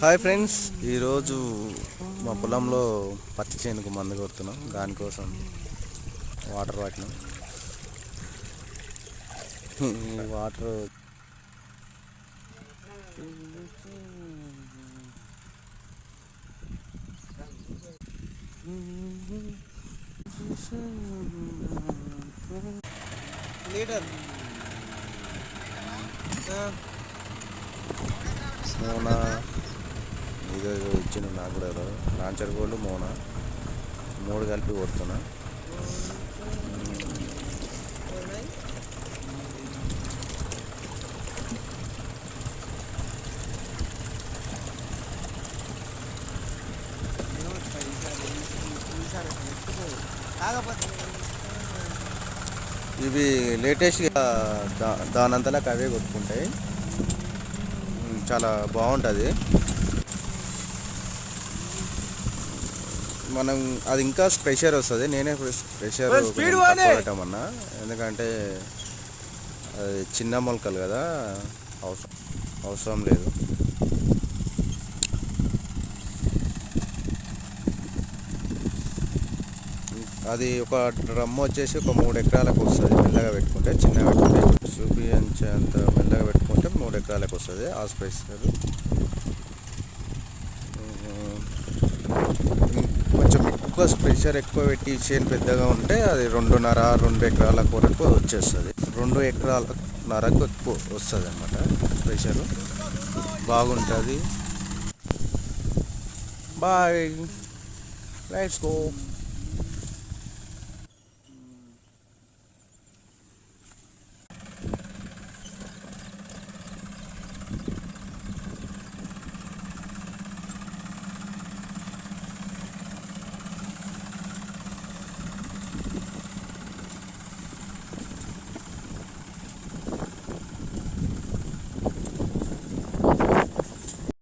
Hi friends, ఈరోజు మా పొలంలో పత్తి చేనుకు మందు కొడుతున్నాం. దానికోసం వాటర్ పట్టినాం. ఈ వాటర్ లీటర్ మోనా ఇదో ఇచ్చిన నాకు కూడా లాంచర్ గోల్డ్ మోనా 3 కలిపి కొడుతున్నా. ఇవి లేటెస్ట్గా దానంతలా అవే కొట్టుకుంటాయి. చాలా బాగుంటుంది. మనం అది ఇంకా ప్రెషర్ వస్తుంది. నేనే ప్రెషర్ పెట్టమన్నా, ఎందుకంటే అది చిన్న మొలకలు కదా, అవసరం లేదు. అది ఒక డ్రమ్ వచ్చేసి ఒక 3 ఎకరాలకు వస్తుంది. మెల్లగా పెట్టుకుంటే, చిన్నగా పెట్టుకుంటే చూపించేంత మెల్లగా పెట్టుకుంటే 3 ఎకరాలకు వస్తుంది ఆ ప్రెషర్. కొంచెం ఎక్కువ ప్రెషర్ ఎక్కువ పెట్టి చేను పెద్దగా ఉంటే అది 2.5-2 ఎకరాల వరకు వచ్చేస్తుంది. 2 ఎకరాలన్నరకు ఎక్కువ వస్తుంది అన్నమాట ప్రెషరు. బాగుంటుంది. Bye, let's go.